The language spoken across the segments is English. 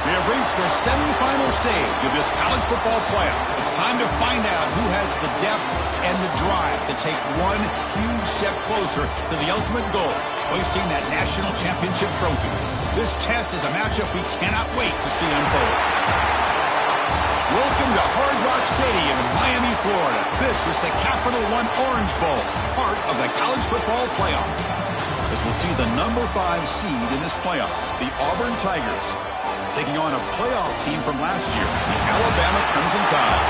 We have reached the semifinal stage of this college football playoff. It's time to find out who has the depth and the drive to take one huge step closer to the ultimate goal, hoisting that national championship trophy. This test is a matchup we cannot wait to see unfold. Welcome to Hard Rock Stadium in Miami, Florida. This is the Capital One Orange Bowl, part of the college football playoff. As we'll see the number 5 seed in this playoff, the Auburn Tigers, taking on a playoff team from last year, the Alabama Crimson Tide.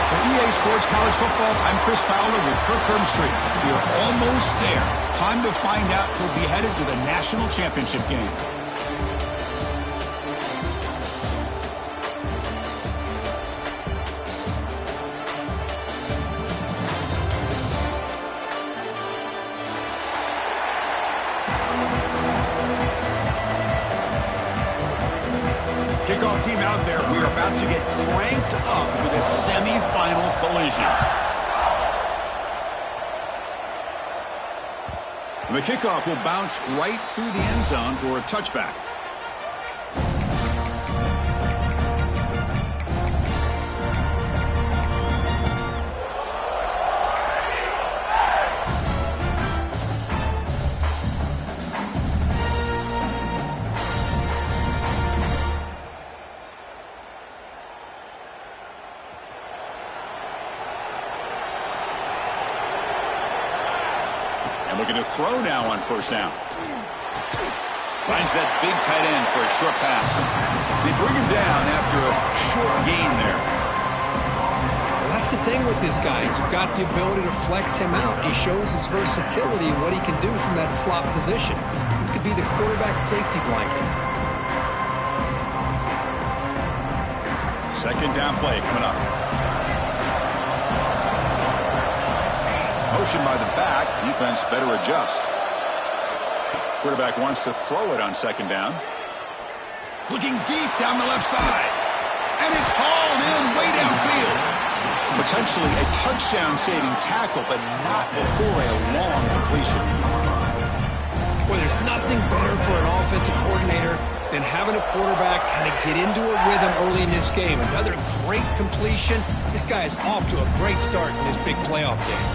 For EA Sports College Football, I'm Chris Fowler with Kirk Herbstreit. We are almost there. Time to find out who'll be headed to the national championship game. Kickoff team out there. We are about to get cranked up with a semifinal collision. The kickoff will bounce right through the end zone for a touchback. Looking to throw now on first down. Finds that big tight end for a short pass. They bring him down after a short gain there. Well, that's the thing with this guy. You've got the ability to flex him out. He shows his versatility and what he can do from that slot position. He could be the quarterback safety blanket. Second down play coming up. Motion by the back. Defense better adjust. Quarterback wants to throw it on second down. Looking deep down the left side. And it's hauled in way downfield. Potentially a touchdown-saving tackle, but not before a long completion. Well, there's nothing better for an offensive coordinator than having a quarterback kind of get into a rhythm early in this game. Another great completion. This guy is off to a great start in this big playoff game.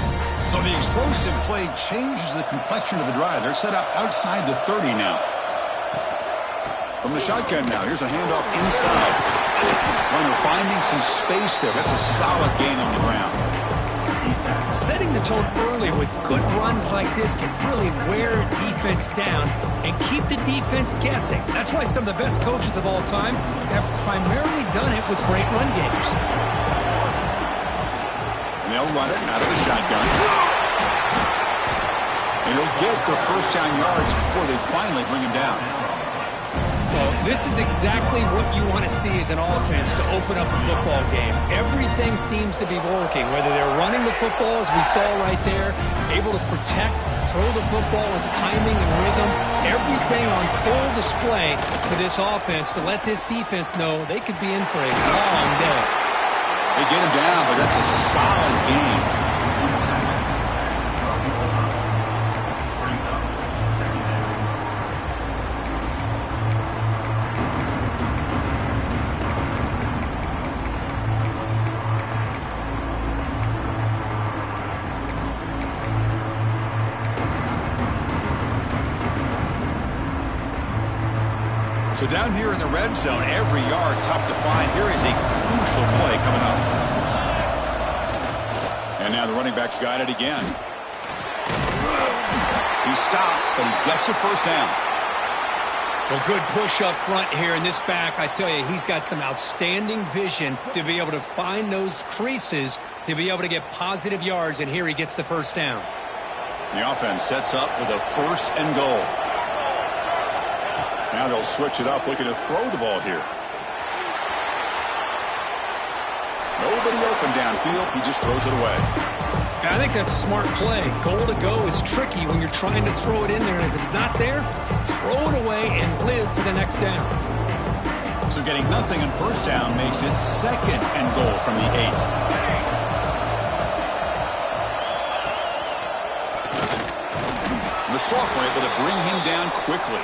So the explosive play changes the complexion of the drive. They're set up outside the 30 now. From the shotgun now, here's a handoff inside. Runner finding some space there. That's a solid gain on the ground. Setting the tone early with good runs like this can really wear defense down and keep the defense guessing. That's why some of the best coaches of all time have primarily done it with great run games. And they'll run it out of the shotgun. And he'll get the first down yards before they finally bring him down. Well, this is exactly what you want to see as an offense to open up a football game. Everything seems to be working, whether they're running the football, as we saw right there, able to protect, throw the football with timing and rhythm, everything on full display for this offense to let this defense know they could be in for a long day. They get him down, but that's a solid game. So down here in the red zone, every yard tough to find. Here is a crucial play coming up. And now the running back's got it again. He stopped, but he gets a first down. Well, good push up front here in this back. I tell you, he's got some outstanding vision to be able to find those creases, to be able to get positive yards, and here he gets the first down. The offense sets up with a first and goal. Now they'll switch it up, looking to throw the ball here. Nobody open downfield. He just throws it away. I think that's a smart play. Goal to go is tricky when you're trying to throw it in there. And if it's not there, throw it away and live for the next down. So getting nothing on first down makes it second and goal from the 8. The sophomore able to bring him down quickly.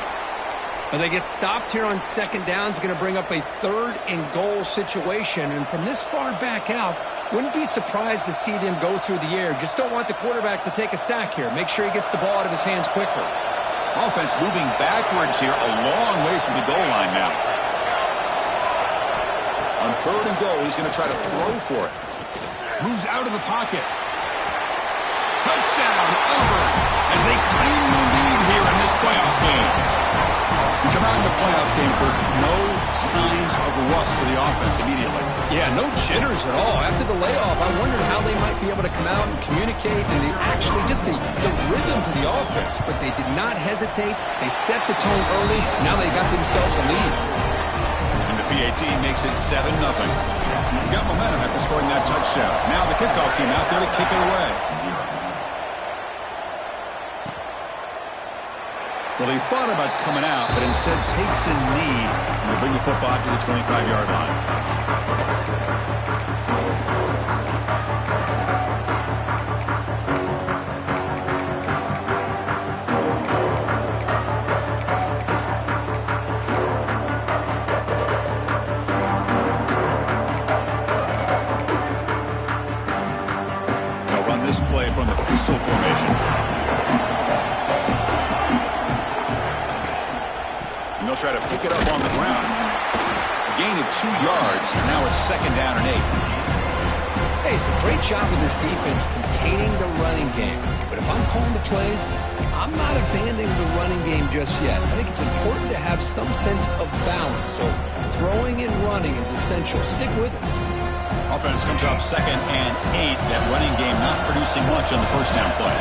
Well, they get stopped here on second down. It's going to bring up a 3rd and goal situation. And from this far back out, wouldn't be surprised to see them go through the air. Just don't want the quarterback to take a sack here. Make sure he gets the ball out of his hands quickly. Offense moving backwards here, a long way from the goal line now. On 3rd and goal, he's going to try to throw for it. Moves out of the pocket. Touchdown, Auburn, as they claim the lead here in this playoff game. We come out in the playoff game for no signs of rust for the offense immediately. Yeah, no jitters at all. After the layoff, I wondered how they might be able to come out and communicate and actually just the rhythm to the offense. But they did not hesitate. They set the tone early. Now they got themselves a lead. And the PAT makes it 7-0. Got momentum after scoring that touchdown. Now the kickoff team out there to kick it away. Well, he thought about coming out, but instead takes a knee and will bring the football to the 25-yard line. They'll run this play from the pistol formation. They'll try to pick it up on the ground. A gain of 2 yards, and now it's 2nd down and 8. Hey, it's a great job of this defense containing the running game. But if I'm calling the plays, I'm not abandoning the running game just yet. I think it's important to have some sense of balance. So throwing and running is essential. Stick with it. Offense comes up 2nd and 8. That running game not producing much on the 1st down play.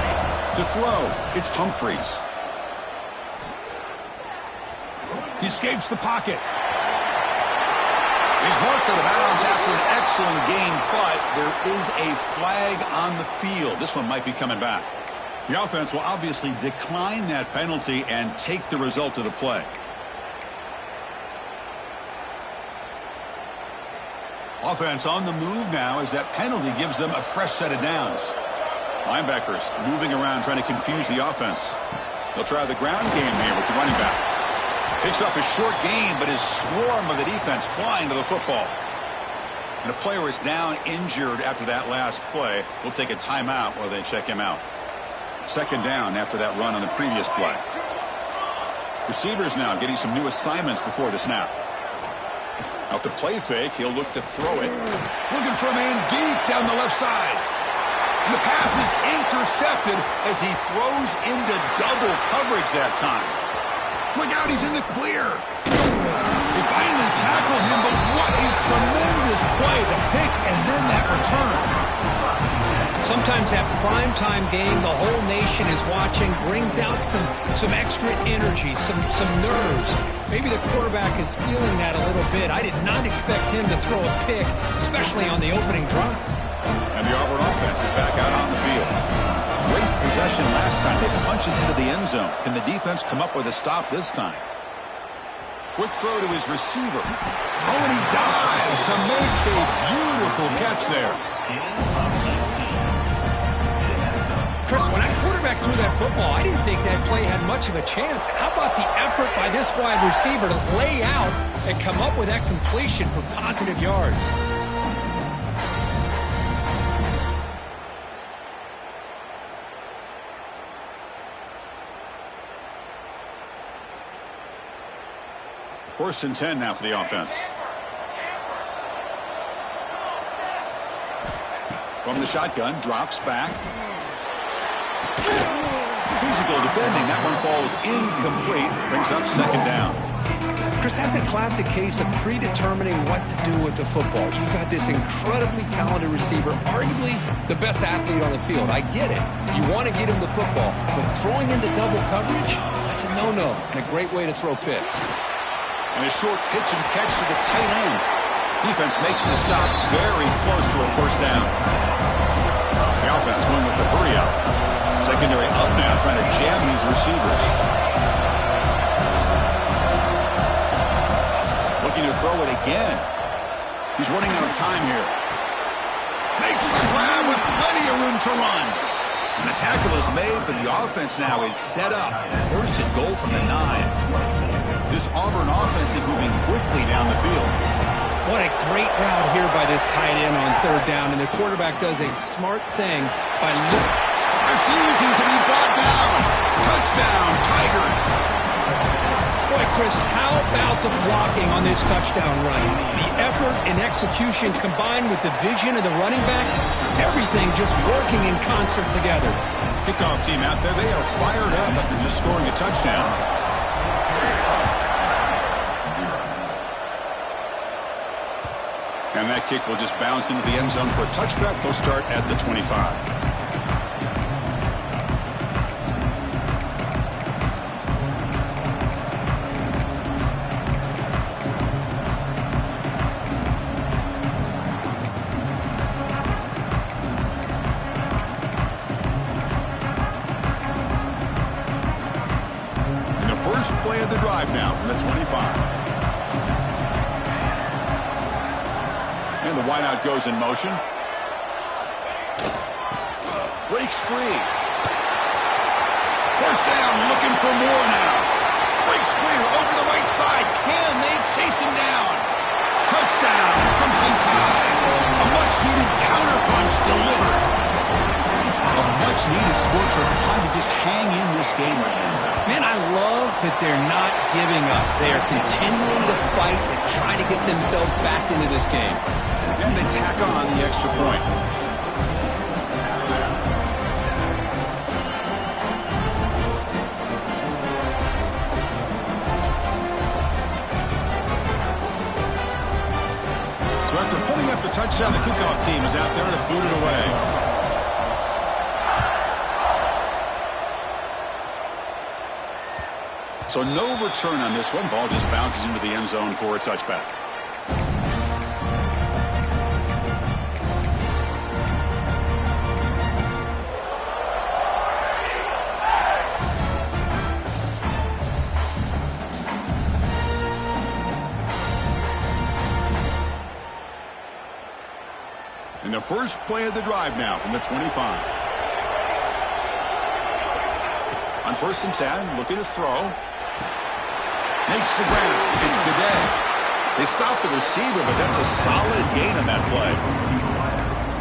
To throw, it's Humphreys. He escapes the pocket. He's marked out of bounds after an excellent gain, but there is a flag on the field. This one might be coming back. The offense will obviously decline that penalty and take the result of the play. Offense on the move now as that penalty gives them a fresh set of downs. Linebackers moving around trying to confuse the offense. They'll try the ground game here with the running back. Picks up a short gain, but his swarm of the defense flying to the football. And a player is down injured after that last play. We'll take a timeout while they check him out. 2nd down after that run on the previous play. Receivers now getting some new assignments before the snap. Off the play fake, he'll look to throw it. Looking for a man deep down the left side. And the pass is intercepted as he throws into double coverage that time. Look out, he's in the clear. They finally tackle him, but what a tremendous play. The pick and then that return. Sometimes that primetime game, the whole nation is watching, brings out some extra energy, some nerves. Maybe the quarterback is feeling that a little bit. I did not expect him to throw a pick, especially on the opening drive. And the Auburn offense is back out on the field. Great possession last time. They punched it into the end zone. Can the defense come up with a stop this time? Quick throw to his receiver. Oh, and he dives to make a beautiful catch there. Chris, when that quarterback threw that football, I didn't think that play had much of a chance. How about the effort by this wide receiver to lay out and come up with that completion for positive yards? First and 10 now for the offense. From the shotgun, drops back. Physical defending. That one falls incomplete. Brings up 2nd down. Chris, that's a classic case of predetermining what to do with the football. You've got this incredibly talented receiver, arguably the best athlete on the field. I get it. You want to get him the football. But throwing into double coverage, that's a no-no and a great way to throw picks. And a short pitch and catch to the tight end. Defense makes the stop very close to a 1st down. The offense going with the hurry up. Secondary up now, trying to jam these receivers. Looking to throw it again. He's running out of time here. Makes the grab with plenty of room to run. And the tackle is made, but the offense now is set up. First and goal from the 9. This Auburn offense is moving quickly down the field. What a great route here by this tight end on third down, and the quarterback does a smart thing by refusing to be brought down. Touchdown, Tigers. Boy, Chris, how about the blocking on this touchdown run? The effort and execution combined with the vision of the running back, everything just working in concert together. Kickoff team out there, they are fired up after just scoring a touchdown. And that kick will just bounce into the end zone for a touchback. They'll start at the 25. First play of the drive now from the 25. And the wideout goes in motion. Breaks free. First down, looking for more now. Breaks free over the right side. Can they chase him down? Touchdown, Crimson Tide. A much-needed counterpunch delivered. A much-needed score for trying to just hang in this game right now. Man, I love that they're not giving up. They are continuing to fight to try to get themselves back into this game. And they tack on the extra point. So after putting up the touchdown, the kickoff team is out there to boot it away. So no return on this one. Ball just bounces into the end zone for a touchback. And the first play of the drive now from the 25. On 1st and 10, looking to throw. Makes the ground. It's Bidet. They stop the receiver, but that's a solid gain on that play.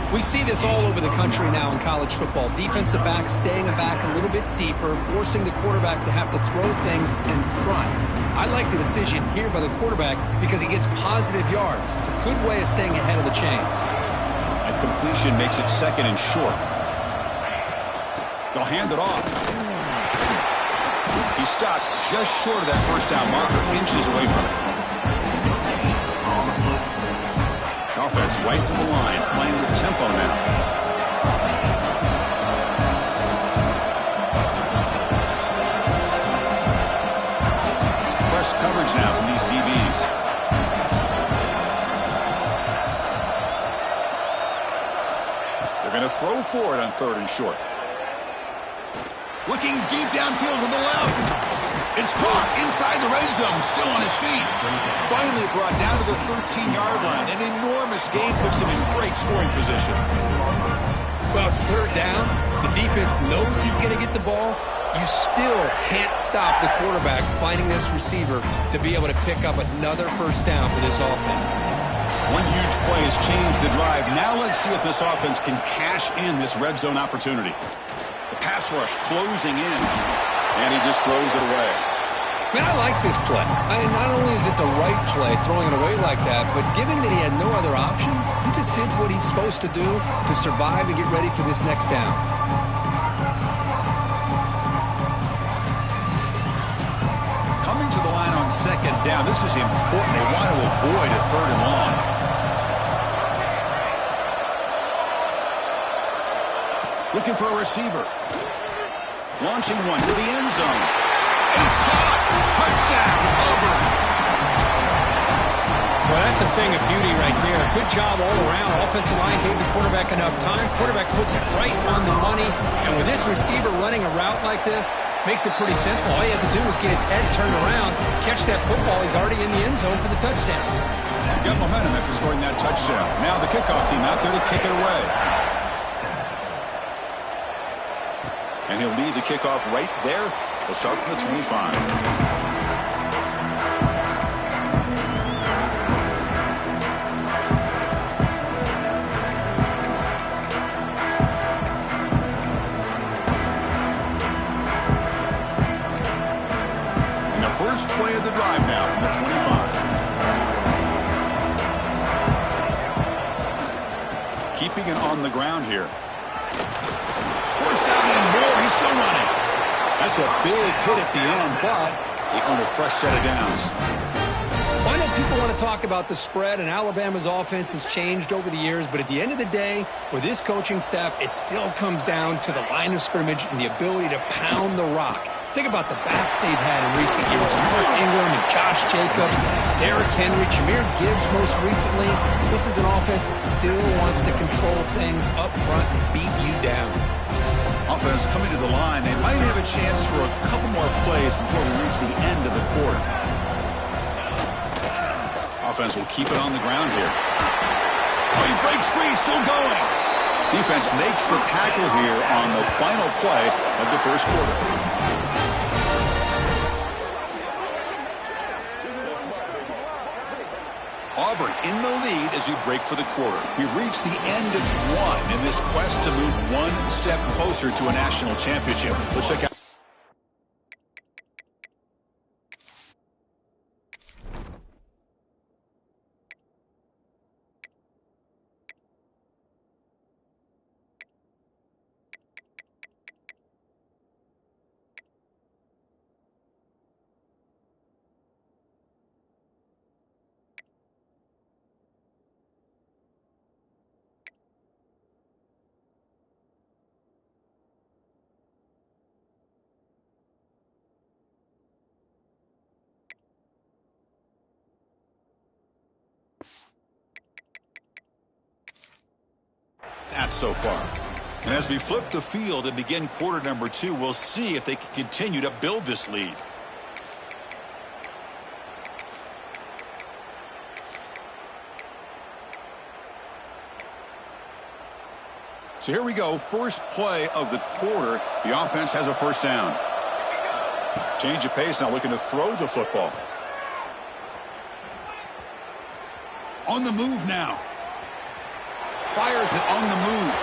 We see this all over the country now in college football. Defensive backs staying back a little bit deeper, forcing the quarterback to have to throw things in front. I like the decision here by the quarterback because he gets positive yards. It's a good way of staying ahead of the chains. A completion makes it 2nd and short. They'll hand it off. He stopped just short of that first down marker, inches away from it. Offense right to the line, playing the tempo now. It's press coverage now from these DBs. They're going to throw for it on 3rd and short. Looking deep downfield to the left. It's caught inside the red zone, still on his feet. Finally brought down to the 13-yard line. An enormous gain puts him in great scoring position. Well, it's 3rd down. The defense knows he's going to get the ball. You still can't stop the quarterback finding this receiver to be able to pick up another first down for this offense. One huge play has changed the drive. Now let's see if this offense can cash in this red zone opportunity. The pass rush closing in, and he just throws it away. Man, I like this play. Not only is it the right play, throwing it away like that, but given that he had no other option, he just did what he's supposed to do to survive and get ready for this next down. Coming to the line on 2nd down, this is important. They want to avoid a 3rd and long. Looking for a receiver. Launching one to the end zone. And it's caught. Touchdown, Auburn. Well, that's a thing of beauty right there. Good job all around. Offensive line gave the quarterback enough time. Quarterback puts it right on the money. And with this receiver running a route like this, makes it pretty simple. All you have to do is get his head turned around, catch that football. He's already in the end zone for the touchdown. Got momentum after scoring that touchdown. Now the kickoff team out there to kick it away. And he'll lead the kickoff right there. He'll start from the 25. First play of the drive now from the 25. Keeping it on the ground here. Forced down and more. He's still running. That's a big hit at the end, but he earned a fresh set of downs. Well, I know people want to talk about the spread, and Alabama's offense has changed over the years, but at the end of the day, with this coaching staff, it still comes down to the line of scrimmage and the ability to pound the rock. Think about the bats they've had in recent years. Mark Ingram and Josh Jacobs, Derrick Henry, Jahmyr Gibbs most recently. This is an offense that still wants to control things up front and beat you down. Offense coming to the line. They might have a chance for a couple more plays before we reach the end of the quarter. Offense will keep it on the ground here. Oh, he breaks free, still going. Defense makes the tackle here on the final play of the first quarter. Auburn in the lead as we break for the quarter. We've reached the end of one in this quest to move one step closer to a national championship. Let's check out. That's so far. And as we flip the field and begin quarter number 2, we'll see if they can continue to build this lead. So here we go. First play of the quarter. The offense has a first down. Change of pace now, looking to throw the football. On the move now. Fires it on the move.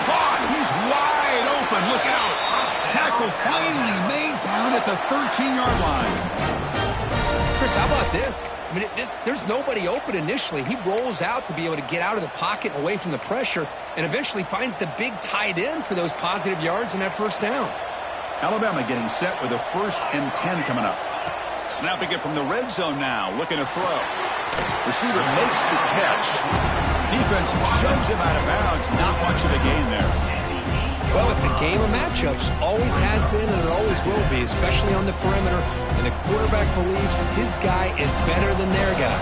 Caught. He's wide open. Look out. Tackle finally made down at the 13-yard line. Chris, how about this? I mean, there's nobody open initially. He rolls out to be able to get out of the pocket and away from the pressure and eventually finds the big tight end for those positive yards and that first down. Alabama getting set with a 1st and 10 coming up. Snapping it from the red zone now. Looking to throw. Receiver makes the catch. Defense shoves him out of bounds. Not much of a gain there. Well, it's a game of matchups. Always has been and it always will be, especially on the perimeter. And the quarterback believes his guy is better than their guy.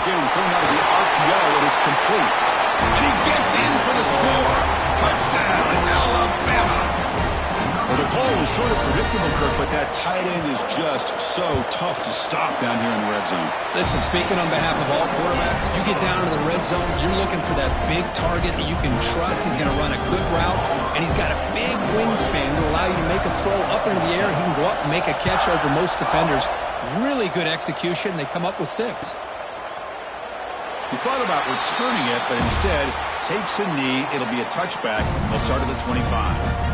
Again, thrown out of the RPO, and it's complete. And he gets in for the score. Touchdown, Alabama. Well, the call was sort of predictable, Kirk, but that tight end is just so tough to stop down here in the red zone. Listen, speaking on behalf of all quarterbacks, you get down to the red zone, you're looking for that big target that you can trust. He's going to run a good route, and he's got a big wingspan to allow you to make a throw up into the air. He can go up and make a catch over most defenders. Really good execution. They come up with 6. He thought about returning it, but instead takes a knee. It'll be a touchback. They'll start at the 25.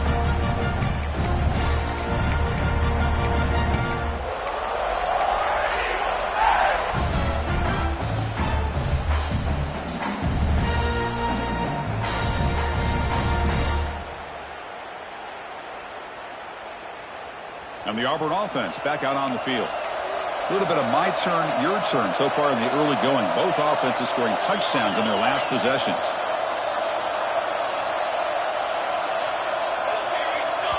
And the Auburn offense back out on the field. A little bit of my turn, your turn so far in the early going. Both offenses scoring touchdowns in their last possessions.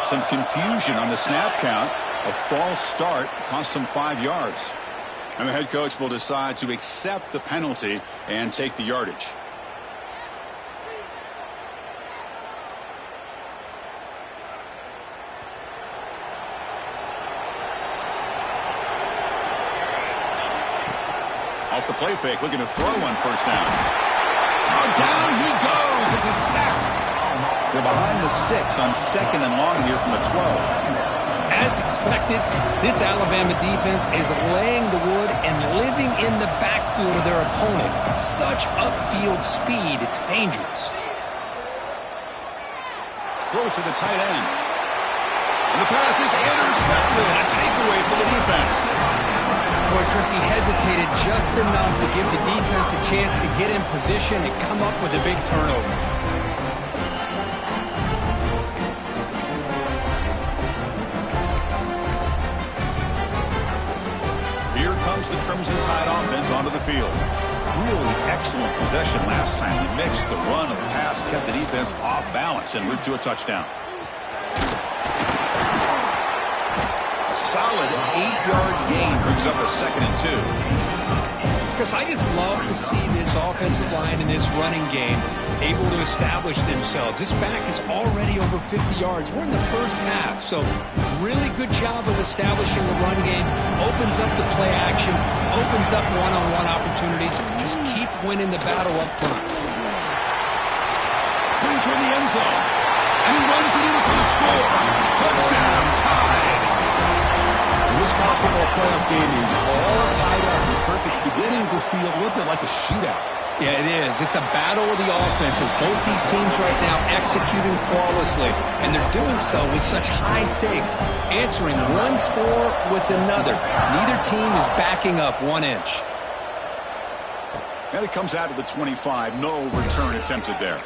Some confusion on the snap count. A false start cost them 5 yards. And the head coach will decide to accept the penalty and take the yardage. Off the play fake, looking to throw on first down. Oh, down he goes. It's a sack. They're behind the sticks on 2nd and long here from the 12. As expected, this Alabama defense is laying the wood and living in the backfield of their opponent. Such upfield speed, it's dangerous. Throws to the tight end. And the pass is intercepted. A takeaway for the defense. Boy, Chris, he hesitated just enough to give the defense a chance to get in position and come up with a big turnover. Here comes the Crimson Tide offense onto the field. Really excellent possession last time. He mixed the run and the pass, kept the defense off balance en route to a touchdown. A solid 8-yard gain brings up a 2nd and 2. Chris, I just love to see this offensive line in this running game able to establish themselves. This back is already over 50 yards. We're in the first half, so really good job of establishing the run game. Opens up the play action, opens up one-on-one opportunities. Just keep winning the battle up front. Clean toward the end zone, and he runs it in for the score. Touchdown, Tide. This college football playoff game is all tied up. And Kirk, it's beginning to feel a little bit like a shootout. Yeah, it is. It's a battle of the offenses. Both these teams right now executing flawlessly, and they're doing so with such high stakes, answering one score with another. Neither team is backing up 1 inch. And it comes out of the 25. No return attempted there.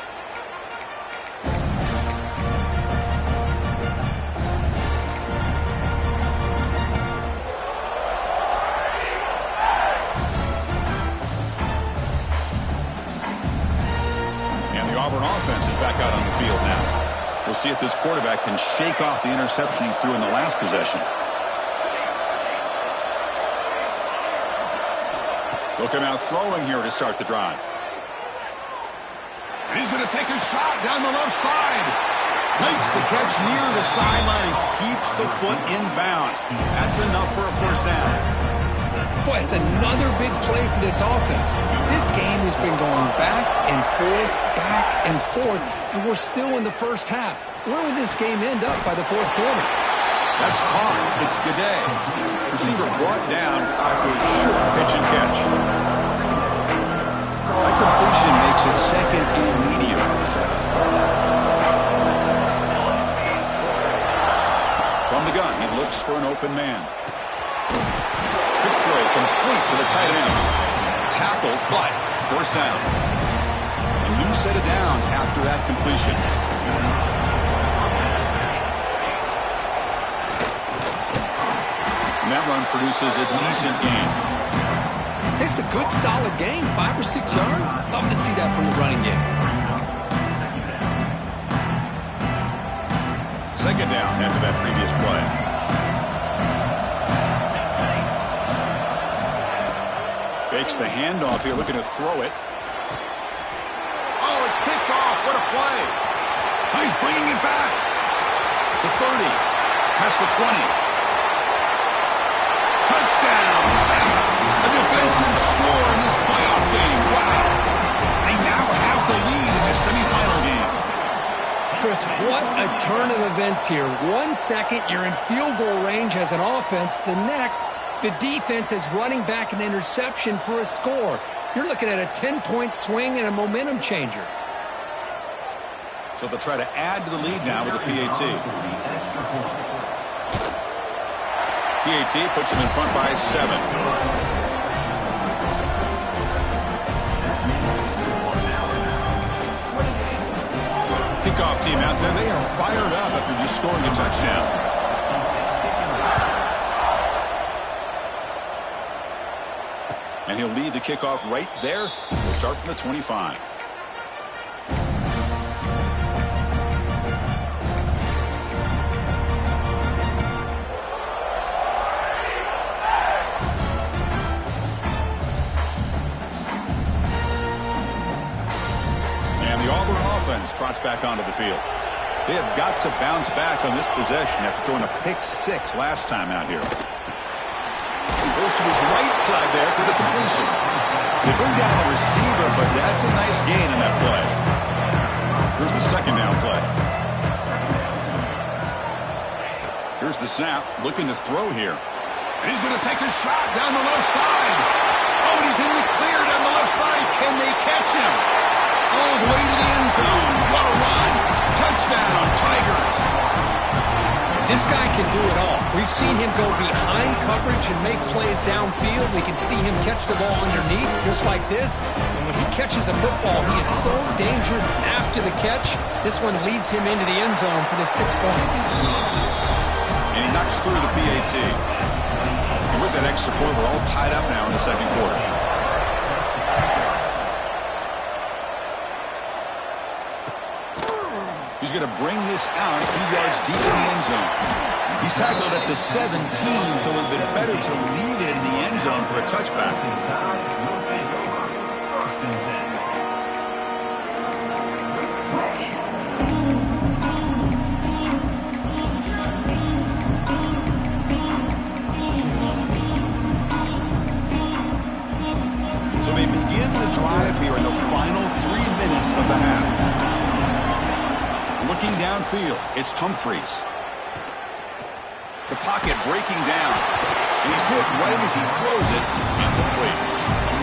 Auburn offense is back out on the field now. We'll see if this quarterback can shake off the interception he threw in the last possession. They'll come out throwing here to start the drive. And he's going to take a shot down the left side. Makes the catch near the sideline and keeps the foot in bounds. That's enough for a first down. Boy, it's another big play for this offense. This game has been going back and forth, and we're still in the first half. Where would this game end up by the fourth quarter? That's caught. It's Gaudet. Receiver brought down after a short pitch and catch. That completion makes it 2nd and medium. From the gun, he looks for an open man. Quick throw complete to the tight end. Tackled, but first down. A new set of downs after that completion. And that run produces a decent gain. It's a good, solid gain. 5 or 6 yards. Love to see that from the running game. 2nd down after that previous play. Fakes the handoff here, looking to throw it. Oh, it's picked off. What a play. Oh, he's bringing it back. The 30. Past the 20. Touchdown. A defensive score in this playoff game. Wow. They now have the lead in this semifinal game. Chris, what a turn of events here. 1 second, you're in field goal range as an offense. The next, the defense is running back an interception for a score. You're looking at a 10-point swing and a momentum changer. So they'll try to add to the lead now with a PAT. PAT puts them in front by 7. Kickoff team out there. They are fired up after just scoring a touchdown. And he'll lead the kickoff right there. We'll start from the 25. And the Auburn offense trots back onto the field. They have got to bounce back on this possession after throwing a pick 6 last time out here. He goes to his right side there for the completion. They bring down the receiver, but that's a nice gain in that play. Here's the second down play. Here's the snap, looking to throw here. And he's going to take a shot down the left side. Oh, and he's in the clear down the left side. Can they catch him? All the way to the end zone. What a run. Touchdown, Tigers. This guy can do it all. We've seen him go behind coverage and make plays downfield. We can see him catch the ball underneath, just like this. And when he catches a football, he is so dangerous after the catch. This one leads him into the end zone for the 6 points. And he knocks through the PAT. And with that extra point, we're all tied up now in the second quarter. He's going to bring this out a few yards deep in the end zone. He's tackled at the 17, so it would have been better to leave it in the end zone for a touchback. So they begin the drive here in the final 3 minutes of the half. Looking downfield, it's Humphreys. The pocket breaking down. And he's hit right as he throws it. Incomplete.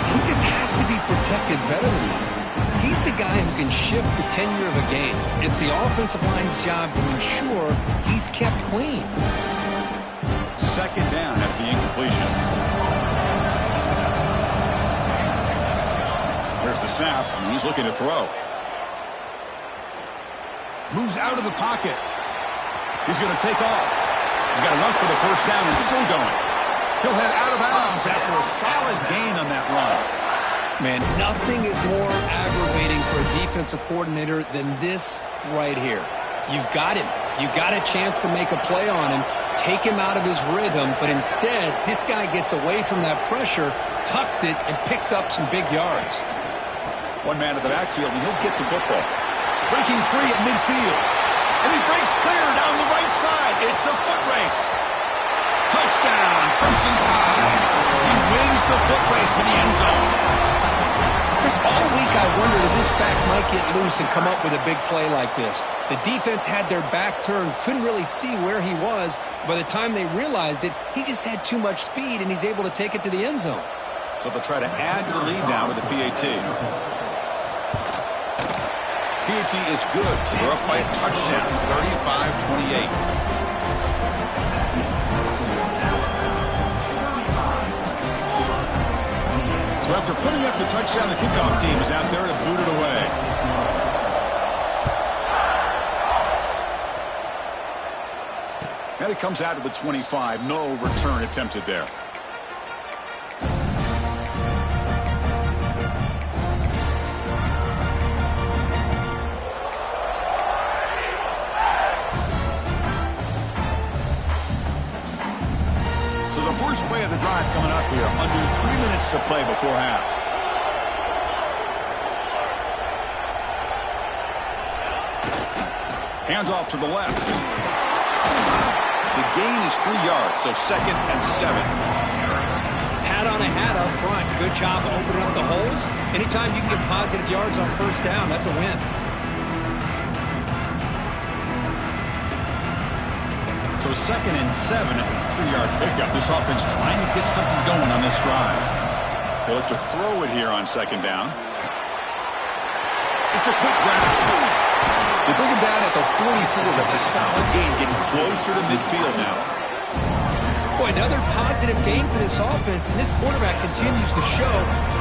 He just has to be protected better than that. He's the guy who can shift the tenure of a game. It's the offensive line's job to ensure he's kept clean. Second down after the incompletion. There's the snap, and he's looking to throw. Moves out of the pocket. He's going to take off. He's got enough for the first down and still going. He'll head out of bounds after a solid gain on that run. Man, nothing is more aggravating for a defensive coordinator than this right here. You've got him. You've got a chance to make a play on him, take him out of his rhythm, but instead, this guy gets away from that pressure, tucks it, and picks up some big yards. One man at the backfield, and he'll get the football. Breaking free at midfield. And he breaks clear down the right side. It's a foot race. Touchdown, Crimson Tide. He wins the foot race to the end zone. Chris, all week I wondered if this back might get loose and come up with a big play like this. The defense had their back turned, couldn't really see where he was. By the time they realized it, he just had too much speed, and he's able to take it to the end zone. So they'll try to add to the lead now with the PAT. PAT is good, so they're up by a touchdown, 35-28. So after putting up the touchdown, the kickoff team is out there to boot it away. And it comes out to the 25. No return attempted there. First play of the drive coming up here. Under 3 minutes to play before half. Handoff to the left. The gain is 3 yards, so 2nd and 7. Hat on a hat up front. Good job opening up the holes. Anytime you can get positive yards on first down, that's a win. So 2nd and 7 at a 3-yard pickup. This offense trying to get something going on this drive. They'll have to throw it here on 2nd down. It's a quick grab. They bring him down at the 44. That's a solid gain, getting closer to midfield now. Boy, another positive gain for this offense, and this quarterback continues to show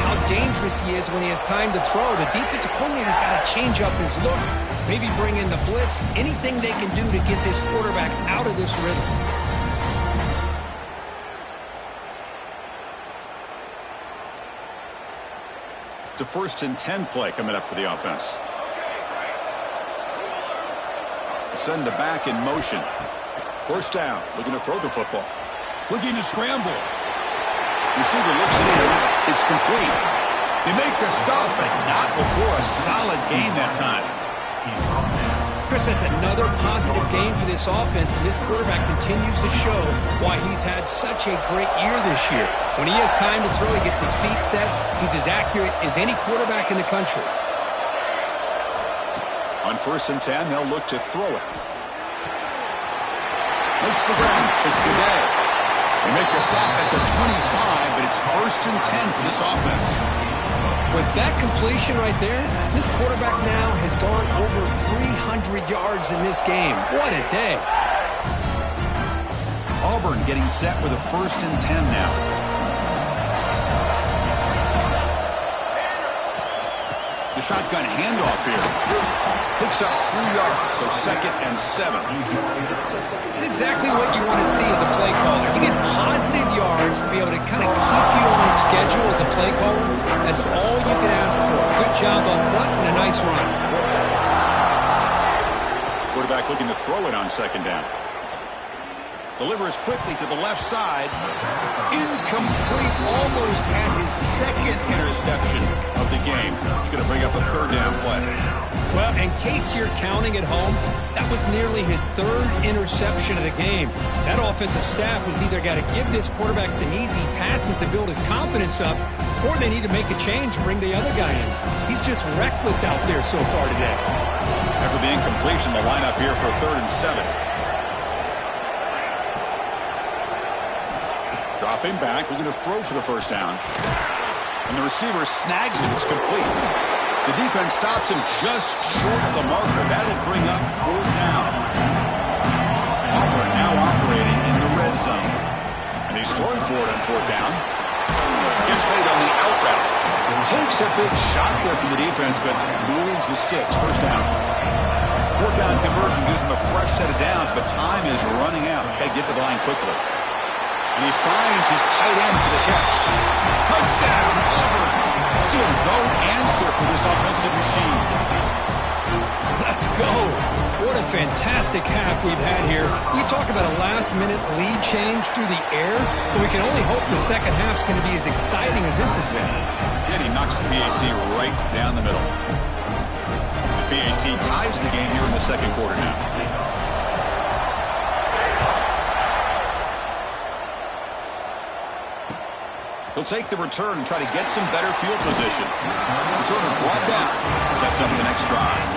how dangerous he is when he has time to throw. The defensive coordinator's got to change up his looks, maybe bring in the blitz, anything they can do to get this quarterback out of this rhythm. It's a 1st and 10 play coming up for the offense. Send the back in motion. 1st down, looking to throw the football. Looking to scramble. Receiver looks it in. It's complete. They make the stop, but not before a solid gain that time. Chris, that's another positive game for this offense, and this quarterback continues to show why he's had such a great year this year. When he has time to throw, he gets his feet set. He's as accurate as any quarterback in the country. On 1st and 10, they'll look to throw it. Makes the ground. It's the day. They make the stop at the 25, but it's 1st and 10 for this offense. With that completion right there, this quarterback now has gone over 300 yards in this game. What a day. Auburn getting set with a 1st and 10 now. The shotgun handoff here. Picks up 3 yards, so 2nd and 7. It's exactly what you want to see as a play caller. You get positive yards to be able to kind of keep you on schedule as a play caller. That's all you can ask for. Good job up front and a nice run. Quarterback looking to throw it on 2nd down. Delivers quickly to the left side. Incomplete. Almost had his 2nd interception of the game. It's going to bring up a 3rd down play. Well, in case you're counting at home, that was nearly his 3rd interception of the game. That offensive staff has either got to give this quarterback some easy passes to build his confidence up, or they need to make a change and bring the other guy in. He's just reckless out there so far today. After the incompletion, the lineup here for a 3rd and 7. Dropping back, looking to throw for the 1st down. And the receiver snags it. It's complete. The defense stops him just short of the marker. That'll bring up 4th down. Auburn now operating in the red zone. And he's throwing for it on 4th down. Gets made on the out route. Takes a big shot there from the defense, but moves the sticks. 1st down. 4th down conversion gives him a fresh set of downs, but time is running out. Got to get to the line quickly. And he finds his tight end for the catch. Touchdown, Auburn. Still no answer for this offensive machine. Let's go. What a fantastic half we've had here. We talk about a last-minute lead change through the air, but we can only hope the second half's going to be as exciting as this has been. And he knocks the PAT right down the middle. The PAT ties the game here in the 2nd quarter now. He'll take the return and try to get some better field position. Returner brought down. Sets up the next drive.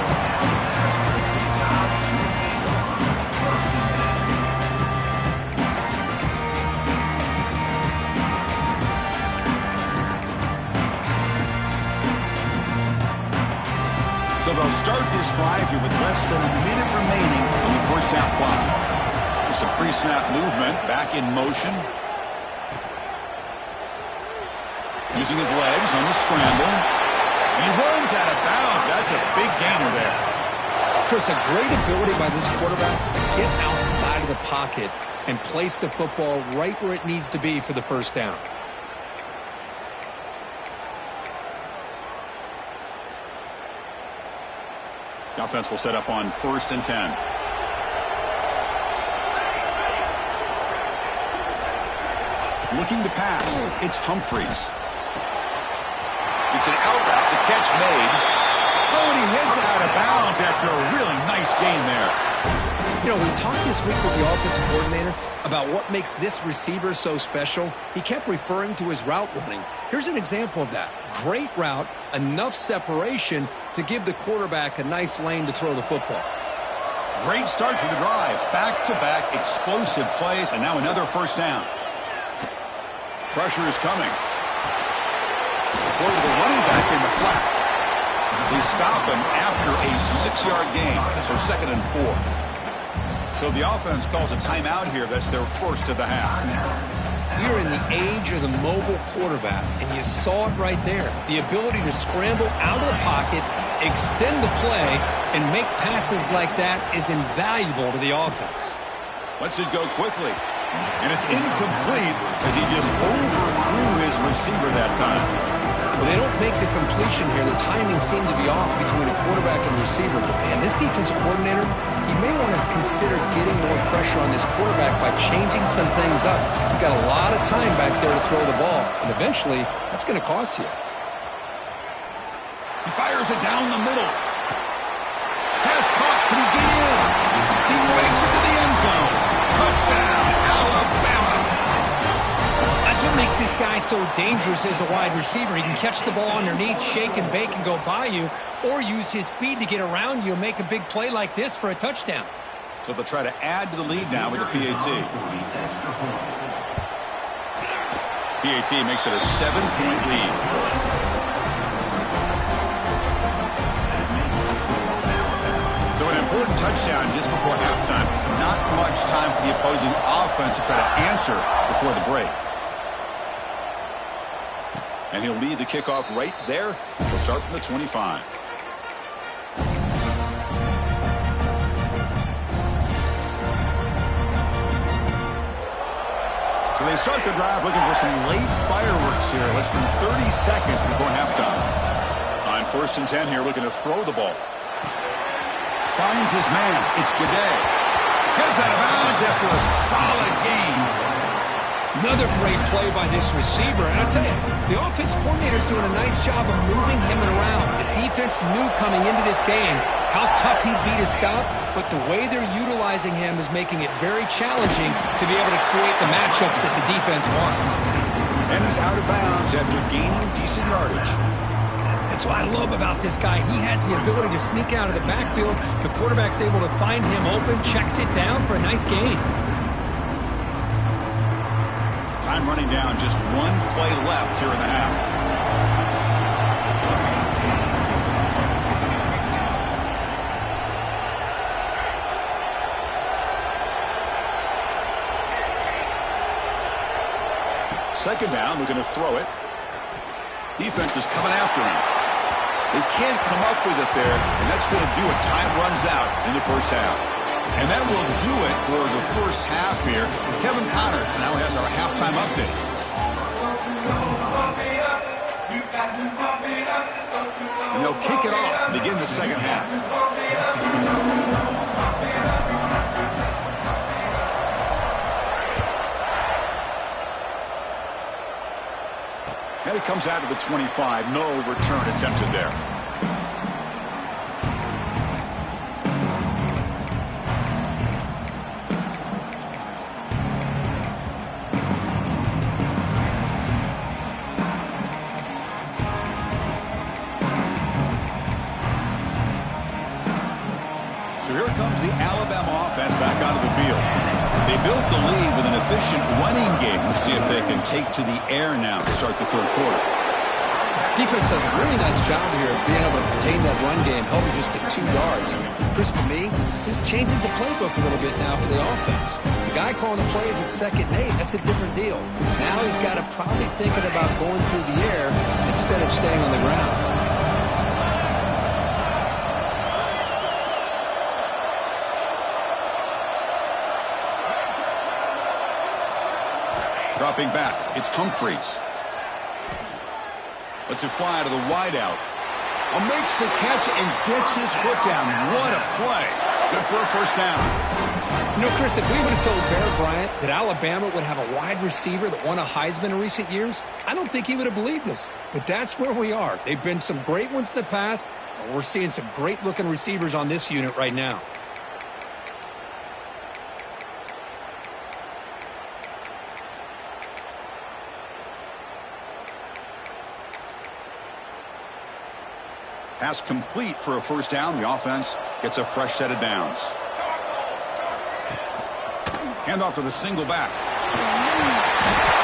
So they'll start this drive here with less than a minute remaining on the 1st half clock. There's some pre-snap movement, back in motion. Using his legs on the scramble. He runs out of bounds. That's a big gainer there. Chris, a great ability by this quarterback to get outside of the pocket and place the football right where it needs to be for the 1st down. The offense will set up on 1st and 10. Looking to pass. It's Humphreys. It's an out route. The catch made. Oh, and he heads out of bounds after a really nice game there. You know, we talked this week with the offensive coordinator about what makes this receiver so special. He kept referring to his route running. Here's an example of that. Great route, enough separation to give the quarterback a nice lane to throw the football. Great start for the drive. Back-to-back explosive plays, and now another 1st down. Pressure is coming. Throw to the running back in the flat. They stop him after a 6-yard gain, so 2nd and 4. So the offense calls a timeout here. That's their 1st of the half. We're in the age of the mobile quarterback, and you saw it right there. The ability to scramble out of the pocket, extend the play, and make passes like that is invaluable to the offense. Lets it go quickly. And it's incomplete as he just overthrew his receiver that time. Well, they don't make the completion here. The timing seemed to be off between a quarterback and receiver. But, man, this defensive coordinator, he may want to consider getting more pressure on this quarterback by changing some things up. You've got a lot of time back there to throw the ball. And eventually, that's going to cost you. He fires it down the middle. Pass caught. Can he get what makes this guy so dangerous as a wide receiver. He can catch the ball underneath, shake and bake, and go by you, or use his speed to get around you and make a big play like this for a touchdown. So they'll try to add to the lead now with the PAT. PAT makes it a 7-point lead. So an important touchdown just before halftime. Not much time for the opposing offense to try to answer before the break. And he'll lead the kickoff right there. He'll start from the 25. So they start the drive looking for some late fireworks here. Less than 30 seconds before halftime. On 1st and 10 here, looking to throw the ball. Finds his man. It's Gaudet. Gets out of bounds after a solid gain. Another great play by this receiver. And I'll tell you, the offense coordinator's doing a nice job of moving him around. The defense knew coming into this game how tough he'd be to stop, but the way they're utilizing him is making it very challenging to be able to create the matchups that the defense wants. And he's out of bounds after gaining decent yardage. That's what I love about this guy. He has the ability to sneak out of the backfield. The quarterback's able to find him open, checks it down for a nice gain. Time running down, just one play left here in the half. Second down, we're going to throw it. Defense is coming after him. They can't come up with it there, and that's going to do it. Time runs out in the first half. And that will do it for the first half here. Kevin Connors now has our halftime update. And they'll kick it off to begin the second half. And it comes out to the 25. No return attempted there. So here comes the Alabama offense back onto the field. They built the lead with an efficient running game. Let's see if they can take to the air now to start the third quarter. Defense does a really nice job here of being able to contain that run game, held just at 2 yards. Chris, to me, this changes the playbook a little bit now for the offense. The guy calling the plays at 2nd and 8, that's a different deal. Now he's got to probably thinking about going through the air instead of staying on the ground. Dropping back, it's Humphreys. Lets it fly to the wideout. Makes the catch and gets his foot down. What a play. Good for a first down. You know, Chris, if we would have told Bear Bryant that Alabama would have a wide receiver that won a Heisman in recent years, I don't think he would have believed us. But that's where we are. They've been some great ones in the past, and we're seeing some great-looking receivers on this unit right now. Pass complete for a first down. The offense gets a fresh set of downs. Handoff to the single back.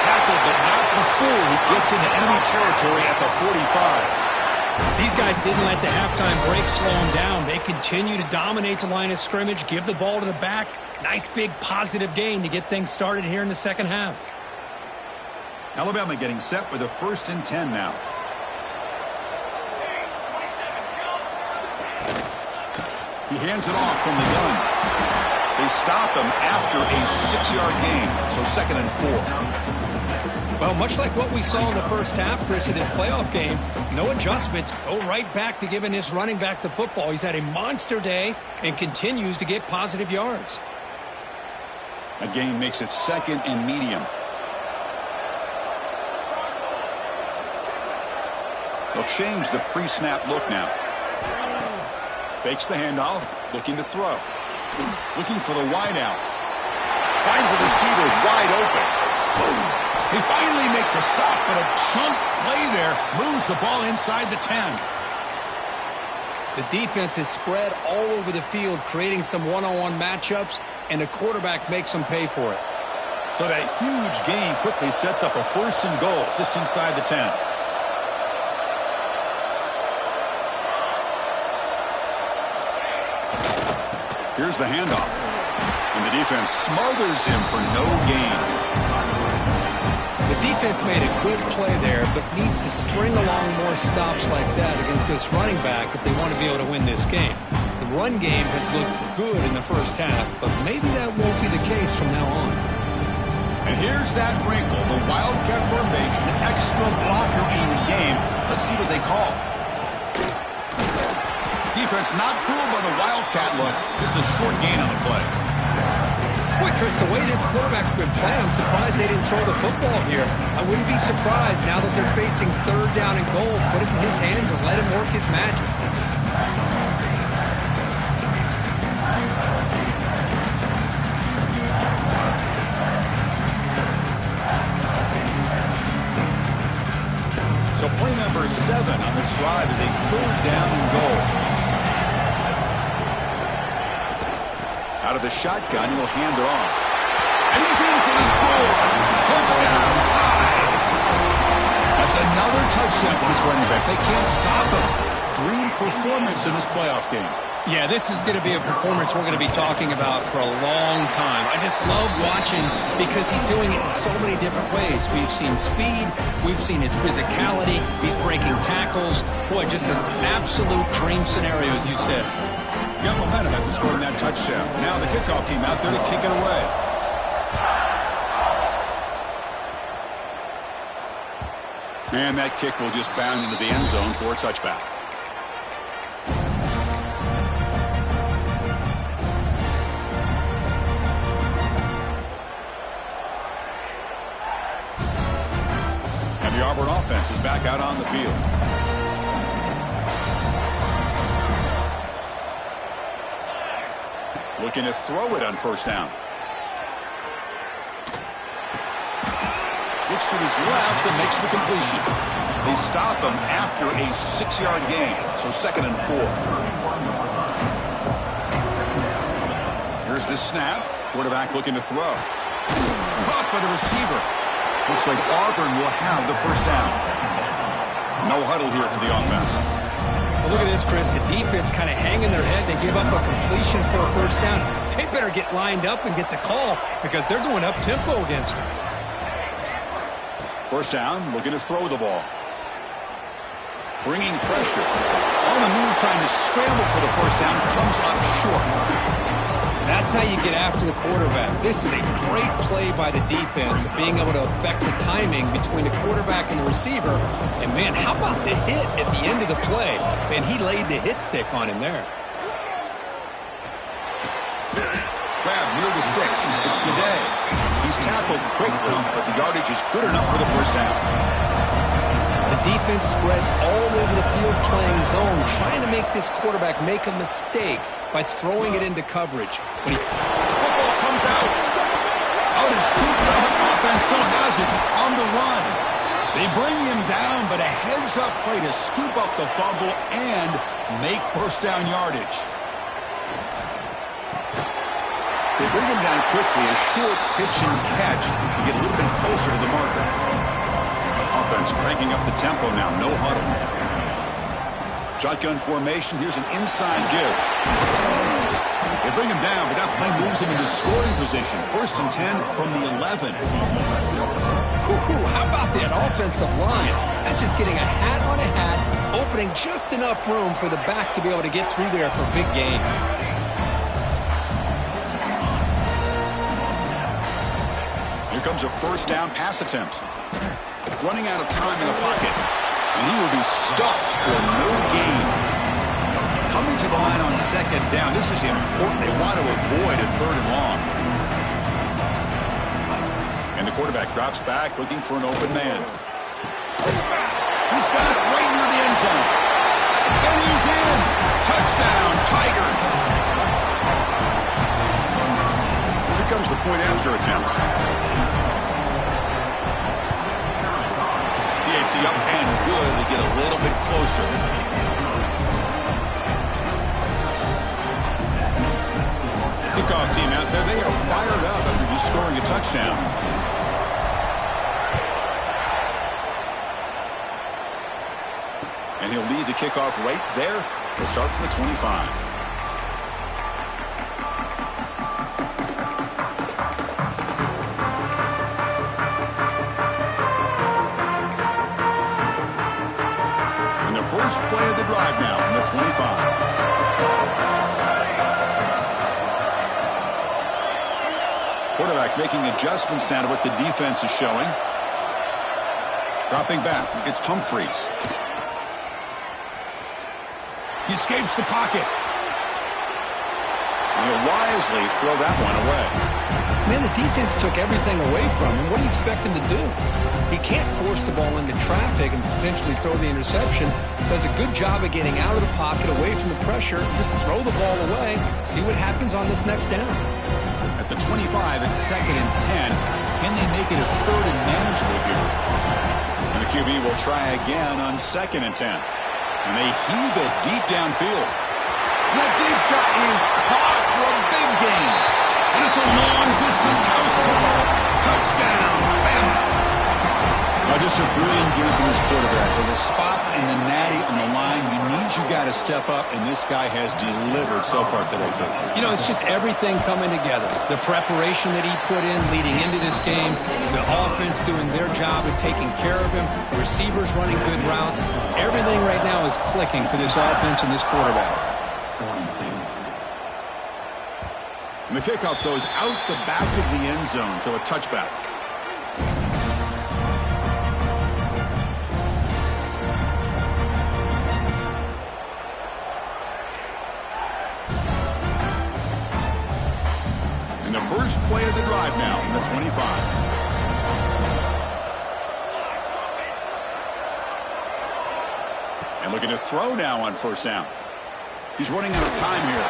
Tackled, but not before he gets into enemy territory at the 45. These guys didn't let the halftime break slow them down. They continue to dominate the line of scrimmage, give the ball to the back. Nice big positive gain to get things started here in the second half. Alabama getting set with a 1st and 10 now. He hands it off from the gun. They stop him after a 6-yard gain, so 2nd and 4. Well, much like what we saw in the first half, Chris, in this playoff game, no adjustments. Go right back to giving this running back the football. He's had a monster day and continues to get positive yards. A gain makes it 2nd and medium. They'll change the pre-snap look now. Fakes the handoff, looking to throw. Looking for the wideout. Finds the receiver wide open. They finally make the stop, but a chunk play there moves the ball inside the 10. The defense is spread all over the field, creating some one-on-one matchups, and the quarterback makes them pay for it. So that huge gain quickly sets up a 1st and goal just inside the 10. Here's the handoff. And the defense smothers him for no gain. The defense made a good play there, but needs to string along more stops like that against this running back if they want to be able to win this game. The run game has looked good in the first half, but maybe that won't be the case from now on. And here's that wrinkle, the Wildcat formation, extra blocker in the game. Let's see what they call. Defense not fooled by the Wildcat look. Just a short gain on the play. Boy, Chris, the way this quarterback's been playing, I'm surprised they didn't throw the football here. I wouldn't be surprised now that they're facing 3rd down and goal. Put it in his hands and let him work his magic. So play number 7 on this drive is a 3rd down and goal. Out of the shotgun, he'll hand it off. And he's in for the score. Touchdown, tie. That's another touchdown for this running back. They can't stop him. Dream performance in this playoff game. Yeah, this is going to be a performance we're going to be talking about for a long time. I just love watching because he's doing it in so many different ways. We've seen speed. We've seen his physicality. He's breaking tackles. Boy, just an absolute dream scenario, as you said. Got momentum after scoring that touchdown. Now the kickoff team out there to kick it away. And that kick will just bound into the end zone for a touchback. And the Auburn offense is back out on the field. Looking to throw it on 1st down. Looks to his left and makes the completion. They stop him after a 6-yard gain, so 2nd and 4. Here's the snap. Quarterback looking to throw. Caught by the receiver. Looks like Auburn will have the 1st down. No huddle here for the offense. Well, look at this, Chris. The defense kind of hanging their head. They give up a completion for a 1st down. They better get lined up and get the call because they're going up-tempo against them. 1st down, looking to throw the ball. Bringing pressure. On the move, trying to scramble for the 1st down. Comes up short. That's how you get after the quarterback. This is a great play by the defense, being able to affect the timing between the quarterback and the receiver. And, man, how about the hit at the end of the play? Man, he laid the hit stick on him there. Grab near the sticks. It's Bidet. He's tackled quickly, but the yardage is good enough for the 1st down. The defense spreads all over the field playing zone, trying to make this quarterback make a mistake by throwing it into coverage. But football comes out. Out is scooped up. Offense still has it on the run. They bring him down, but a heads-up play to scoop up the fumble and make 1st down yardage. They bring him down quickly, a short pitch and catch to get a little bit closer to the marker. Offense cranking up the tempo now, no huddle. Shotgun formation, here's an inside give. They bring him down, but that play moves him into scoring position. 1st and 10 from the 11. How about that offensive line? That's just getting a hat on a hat, opening just enough room for the back to be able to get through there for a big gain. Here comes a 1st down pass attempt. Running out of time in the pocket. And he will be stuffed for no gain. Coming to the line on 2nd down. This is important. They want to avoid a 3rd and long. And the quarterback drops back looking for an open man. He's got it right near the end zone. And he's in. Touchdown, Tigers. Here comes the point after attempt. It's the up and good to get a little bit closer. Kickoff team out there, they are fired up after just scoring a touchdown. And he'll lead the kickoff right there. He'll start from the 25. First play of the drive now from the 25. Quarterback making adjustments now to what the defense is showing. Dropping back, it's Humphreys. He escapes the pocket. And he'll wisely throw that one away. Man, the defense took everything away from him. What do you expect him to do? He can't force the ball into traffic and potentially throw the interception. Does a good job of getting out of the pocket, away from the pressure. Just throw the ball away. See what happens on this next down. At the 25, it's 2nd and 10. Can they make it a 3rd and manageable here? And the QB will try again on 2nd and 10. And they heave it deep downfield. The deep shot is caught for a big gain. And it's a long-distance house call. Touchdown, Bama. Now, just a brilliant game from this quarterback. With a spot and the natty on the line, you got to step up, and this guy has delivered so far today, Kirk. You know, it's just everything coming together. The preparation that he put in leading into this game, the offense doing their job of taking care of him, receivers running good routes. Everything right now is clicking for this offense and this quarterback. And the kickoff goes out the back of the end zone, so a touchback. And the first play of the drive now from the 25. And looking to throw now on 1st down. He's running out of time here.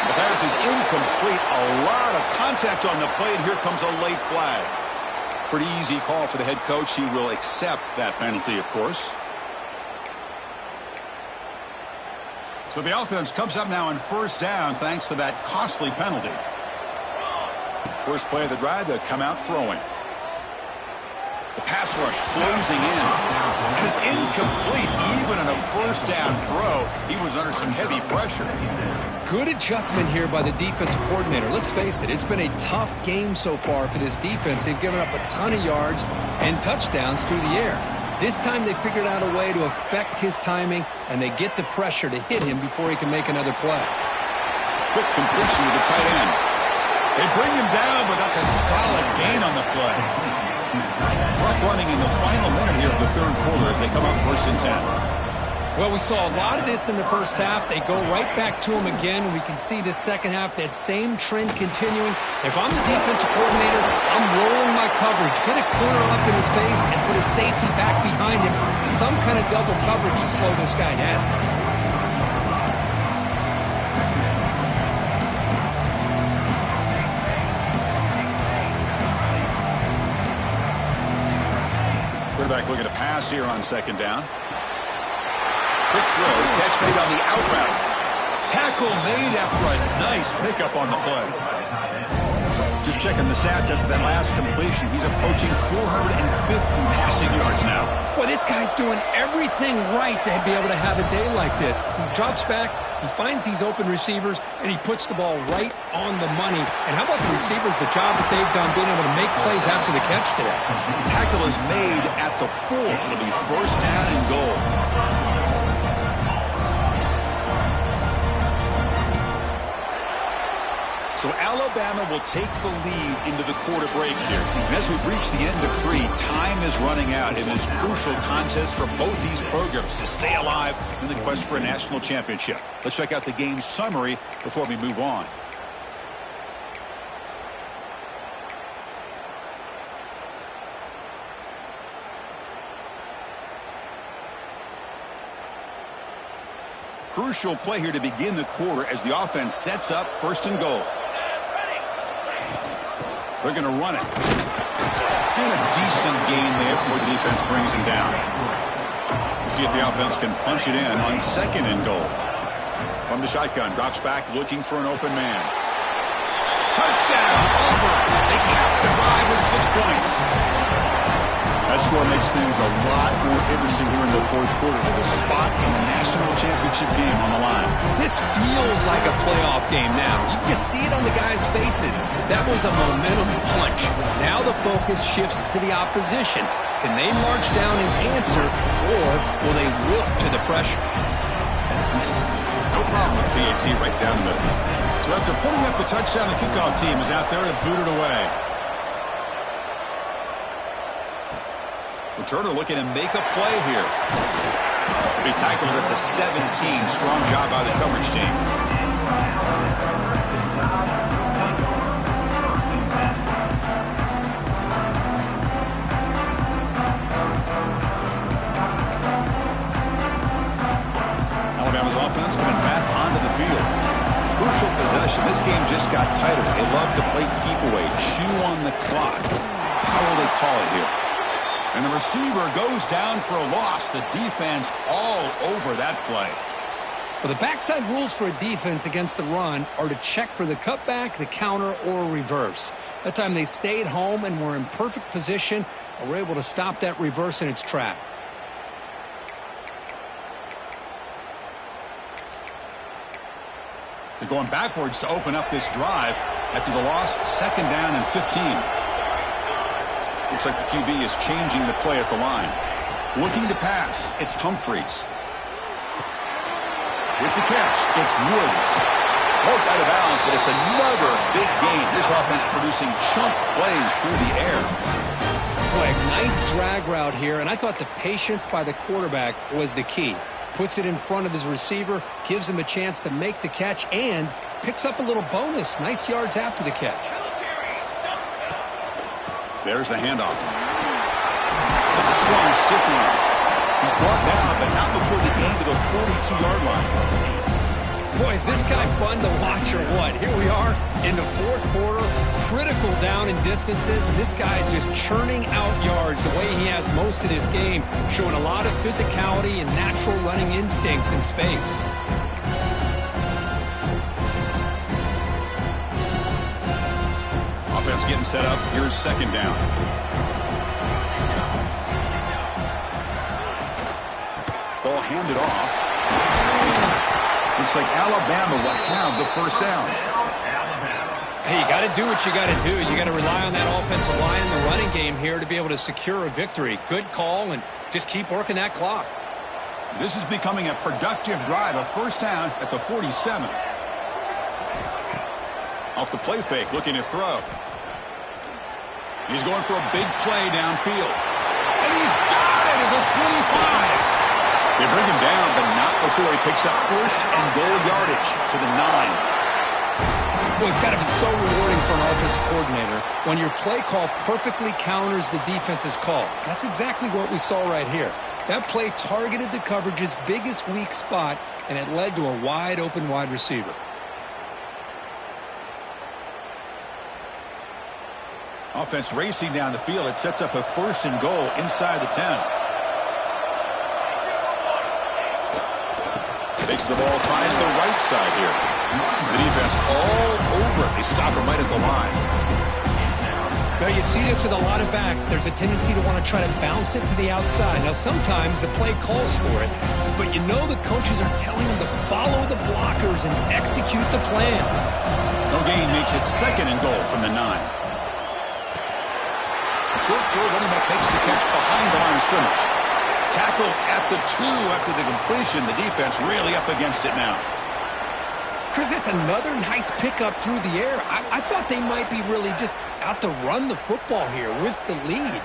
The pass is incomplete. A lot of contact on the play, and here comes a late flag. Pretty easy call for the head coach. He will accept that penalty, of course. So the offense comes up now on 1st down thanks to that costly penalty. First play of the drive, they'll come out throwing. The pass rush closing in. And it's incomplete. Even on a 1st down throw, he was under some heavy pressure. Good adjustment here by the defensive coordinator. Let's face it, it's been a tough game so far for this defense. They've given up a ton of yards and touchdowns through the air. This time they figured out a way to affect his timing, and they get the pressure to hit him before he can make another play. Quick completion to the tight end. They bring him down, but that's a solid gain on the play. Clock running in the final minute here of the 3rd quarter as they come up 1st and 10. Well, we saw a lot of this in the first half. They go right back to him again, and we can see this second half, that same trend continuing. If I'm the defensive coordinator, I'm rolling my coverage. Get a corner up in his face and put a safety back behind him. Some kind of double coverage to slow this guy down. Quarterback looking to pass here on 2nd down. Quick throw, catch made on the outbound. Tackle made after a nice pickup on the play. Just checking the stats after that last completion. He's approaching 450 passing yards now. Boy, this guy's doing everything right to be able to have a day like this. He drops back, he finds these open receivers, and he puts the ball right on the money. And how about the receivers, the job that they've done being able to make plays after the catch today? Tackle is made at the 4. It'll be 1st down and goal. So Alabama will take the lead into the quarter break here. And as we've reached the end of 3, time is running out in this crucial contest for both these programs to stay alive in the quest for a national championship. Let's check out the game summary before we move on. Crucial play here to begin the quarter as the offense sets up 1st and goal. They're going to run it. And a decent gain there before the defense brings him down. We'll see if the offense can punch it in on 2nd and goal. From the shotgun, drops back looking for an open man. Touchdown, Auburn. They cap the drive with 6 points. That score makes things a lot more interesting here in the 4th quarter with a spot in the national championship game on the line. This feels like a playoff game now. You can see it on the guys' faces. That was a momentum punch. Now the focus shifts to the opposition. Can they march down and answer, or will they look to the pressure? No problem with PAT right down the middle. So after putting up the touchdown, the kickoff team is out there to boot it away. Returner looking to make a play here. He tackled it at the 17. Strong job by the coverage team. Alabama's offense coming back onto the field. Crucial possession. This game just got tighter. They love to play keep away, chew on the clock. How will they call it here? And the receiver goes down for a loss. The defense all over that play. Well, the backside rules for a defense against the run are to check for the cutback, the counter, or reverse. That time they stayed home and were in perfect position and were able to stop that reverse in its track. They're going backwards to open up this drive after the loss. 2nd down and 15. Looks like the QB is changing the play at the line. Looking to pass. It's Humphreys. With the catch, it's Woods. Broke out of bounds, but it's another big gain. This offense producing chunk plays through the air. Boy, a nice drag route here, and I thought the patience by the quarterback was the key. Puts it in front of his receiver, gives him a chance to make the catch, and picks up a little bonus. Nice yards after the catch. There's the handoff. It's a strong, stiff run. He's brought down, but not before the gain to the 42-yard line. Boy, is this guy fun to watch or what? Here we are in the 4th quarter, critical down in distances, and this guy is just churning out yards the way he has most of this game, showing a lot of physicality and natural running instincts in space. Offense getting set up. Here's 2nd down. Ball handed off. Looks like Alabama will have the 1st down. Hey, you got to do what you got to do. You got to rely on that offensive line and the running game here to be able to secure a victory. Good call, and just keep working that clock. This is becoming a productive drive. A 1st down at the 47. Off the play fake, looking to throw. He's going for a big play downfield. And he's got it at the 25. They bring him down, but not before he picks up 1st and goal yardage to the 9. Well, it's got to be so rewarding for an offensive coordinator when your play call perfectly counters the defense's call. That's exactly what we saw right here. That play targeted the coverage's biggest weak spot, and it led to a wide-open wide receiver. Offense racing down the field. It sets up a 1st and goal inside the 10. Takes the ball, tries the right side here. The defense all over it. They stop him right at the line. Now, you see this with a lot of backs. There's a tendency to want to try to bounce it to the outside. Now, sometimes the play calls for it, but you know the coaches are telling them to follow the blockers and execute the plan. No gain makes it 2nd and goal from the 9. Short throw, running back makes the catch behind the line of scrimmage. Tackle at the 2 after the completion. The defense really up against it now. Chris, that's another nice pickup through the air. I thought they might be really just out to run the football here with the lead.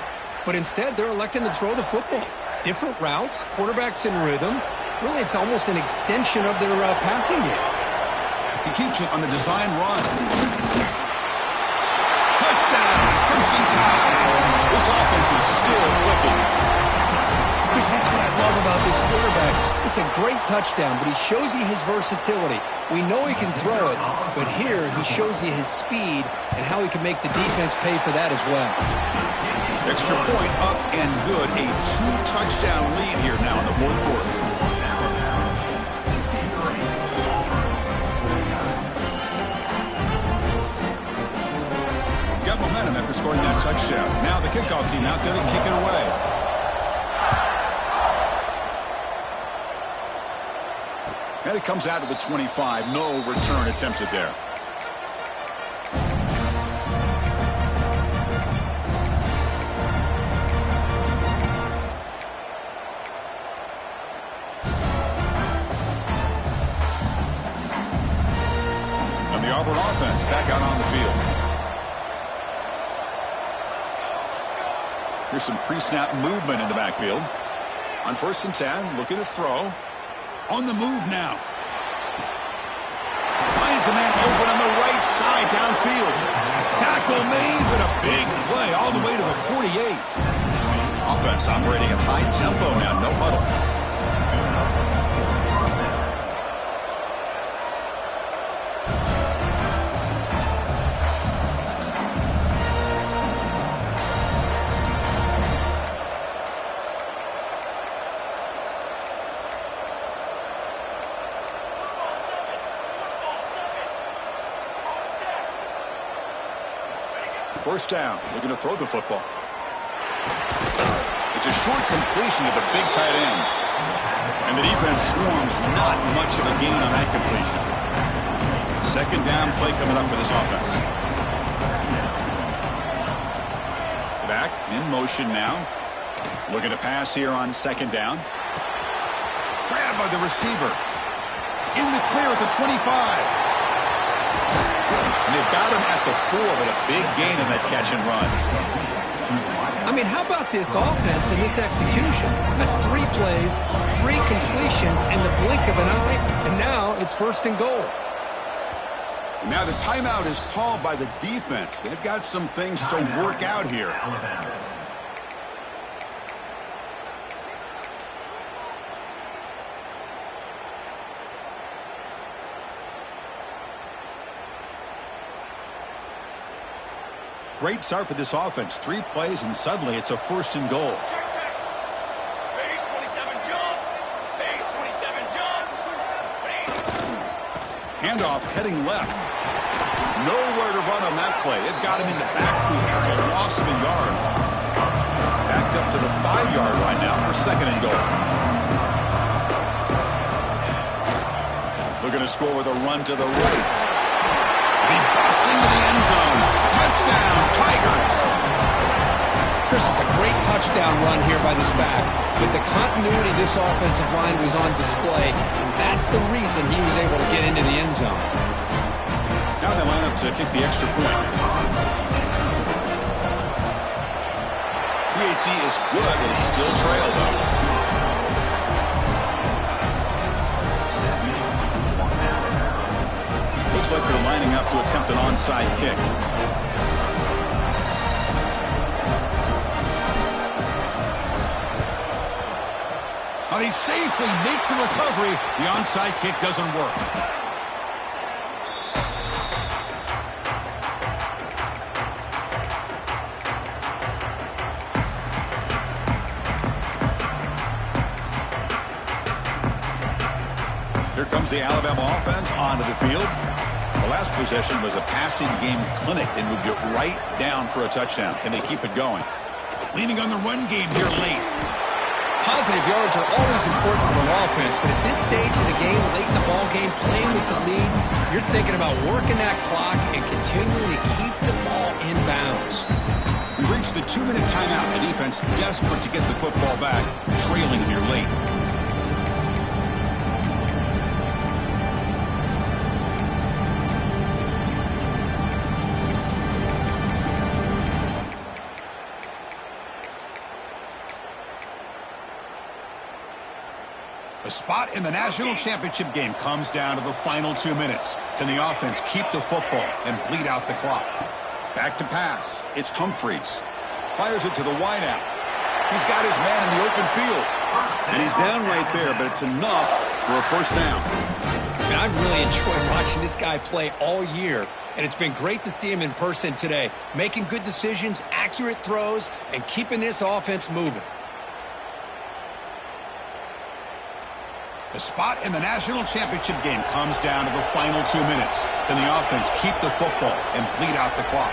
But instead, they're electing to throw the football. Different routes, quarterbacks in rhythm. Really, it's almost an extension of their passing game. He keeps it on the design run. Touchdown! Crimson Tide! This offense is still clicking. Chris, that's what I love about this quarterback. It's a great touchdown, but he shows you his versatility. We know he can throw it, but here he shows you his speed and how he can make the defense pay for that as well. Extra point up and good. A 2-touchdown lead here now in the fourth quarter. Got momentum after scoring that touchdown. Now the kickoff team out there to kick it away. And it comes out to the 25. No return attempted there. And the Auburn offense back out on the field. Here's some pre-snap movement in the backfield. On 1st and 10, looking to throw. On the move now. Finds a man open on the right side downfield. Tackle made, but a big play all the way to the 48. Offense operating at high tempo now, no huddle. First down, looking to throw the football. It's a short completion to the big tight end. And the defense swarms, not much of a gain on that completion. Second down play coming up for this offense. Back in motion now. Looking to pass here on 2nd down. Grabbed by the receiver. In the clear at the 25. And they've got him at the 4, but a big gain in that catch and run. I mean, how about this offense and this execution? That's 3 plays, 3 completions in the blink of an eye, and now it's 1st and goal. And now the timeout is called by the defense. They've got some things to work out here. Great start for this offense. 3 plays, and suddenly it's a 1st and goal. Base 27 jump. Base 27 jump. Handoff heading left. Nowhere to run on that play. It got him in the backfield. It's a loss of a yard. Backed up to the 5-yard line now for 2nd and goal. Looking to score with a run to the right. He busts into the end zone. Touchdown, Tigers. Chris, it's a great touchdown run here by this back. With the continuity, this offensive line was on display, and that's the reason he was able to get into the end zone. Now they line up to kick the extra point. PHC is good. They still trail, though. Looks like they're lining up to attempt an onside kick. Oh, they safely make the recovery. The onside kick doesn't work. Here comes the Alabama offense onto the field. The last possession was a passing game clinic. They moved it right down for a touchdown. Can they keep it going? Leaning on the run game here late. Positive yards are always important for an offense, but at this stage of the game, late in the ball game, playing with the lead, you're thinking about working that clock and continuing to keep the ball in bounds. We've reached the 2-minute timeout. The defense desperate to get the football back, trailing here late. A spot in the national championship game comes down to the final 2 minutes. Can the offense keep the football and bleed out the clock? Back to pass. It's Humphreys. Fires it to the wideout. He's got his man in the open field. And he's down right there, but it's enough for a first down. Man, I've really enjoyed watching this guy play all year, and it's been great to see him in person today, making good decisions, accurate throws, and keeping this offense moving. The spot in the national championship game comes down to the final 2 minutes. Can the offense keep the football and bleed out the clock?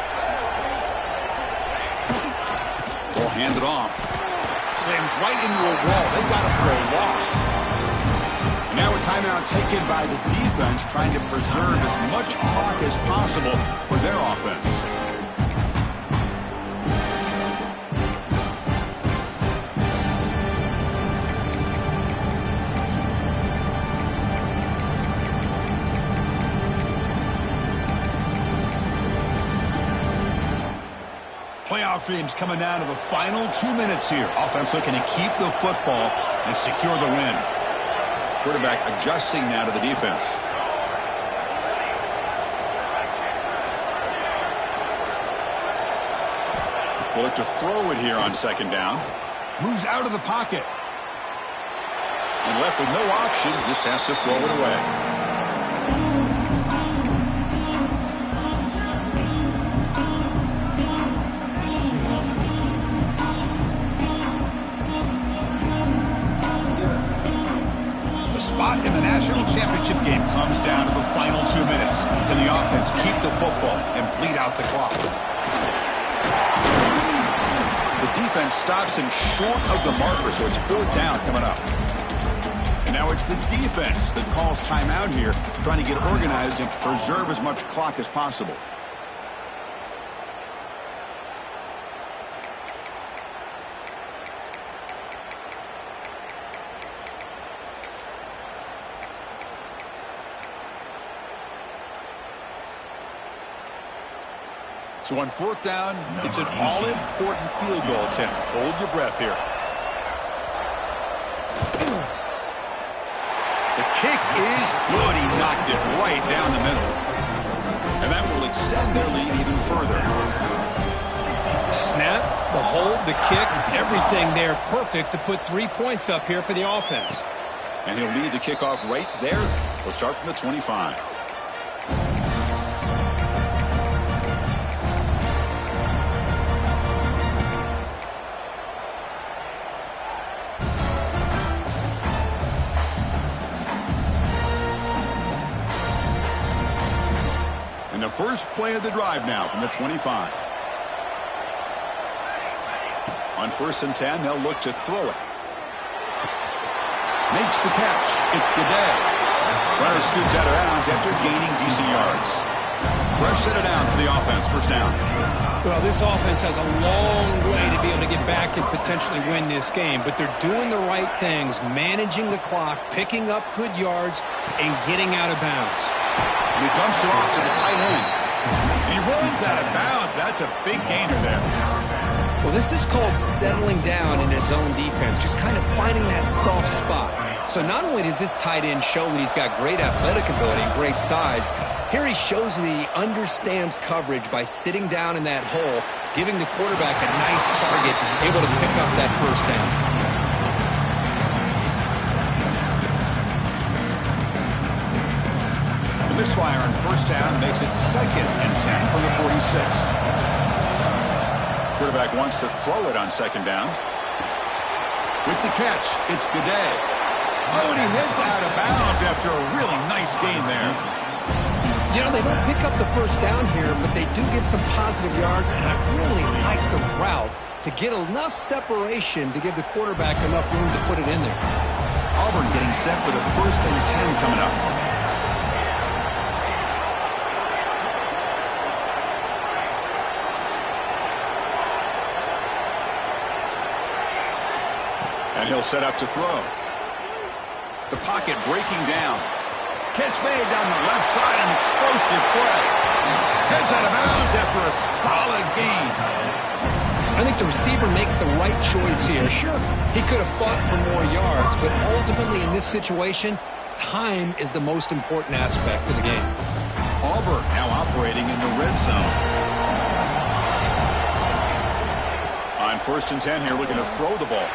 Will hand it off. Slams right into a wall. They've got him for a loss. And now a timeout taken by the defense, trying to preserve as much clock as possible for their offense. Playoff dreams coming down to the final 2 minutes here. Offense looking to keep the football and secure the win. Quarterback adjusting now to the defense. We'll look to throw it here on second down. Moves out of the pocket. And left with no option, just has to throw it away. Spot in the national championship game comes down to the final 2 minutes. Can the offense keep the football and bleed out the clock? The defense stops him short of the marker, so it's fourth down coming up. And now it's the defense that calls timeout here, trying to get organized and preserve as much clock as possible. So on fourth down, it's an all-important field goal attempt. Hold your breath here. The kick is good. He knocked it right down the middle. And that will extend their lead even further. Snap, the hold, the kick, everything there perfect to put 3 points up here for the offense. And he'll lead the kickoff right there. We'll start from the 25. And the first play of the drive now from the 25. On 1st and 10, they'll look to throw it. Makes the catch. It's Bidet. Runner scoots out of bounds after gaining decent yards. Fresh set of downs for the offense. First down. Well, this offense has a long way to be able to get back and potentially win this game, but they're doing the right things, managing the clock, picking up good yards, and getting out of bounds. And he dumps it off to the tight end. And he runs out of bounds. That's a big gainer there. Well, this is called settling down in his own defense, just kind of finding that soft spot. So not only does this tight end show that he's got great athletic ability and great size, here he shows that he understands coverage by sitting down in that hole, giving the quarterback a nice target, able to pick up that first down. Misfire on first down makes it 2nd and 10 from the 46. Quarterback wants to throw it on 2nd down. With the catch, it's Bidet. Oh, and he heads out of bounds after a really nice gain there. You know, they don't pick up the first down here, but they do get some positive yards, and I really like the route to get enough separation to give the quarterback enough room to put it in there. Auburn getting set for the 1st and 10 coming up. And he'll set up to throw. The pocket breaking down. Catch made down the left side, an explosive play. Heads out of bounds after a solid gain. I think the receiver makes the right choice here. Sure, he could have fought for more yards, but ultimately in this situation, time is the most important aspect of the game. Auburn now operating in the red zone. On 1st and 10 here, looking to throw the ball.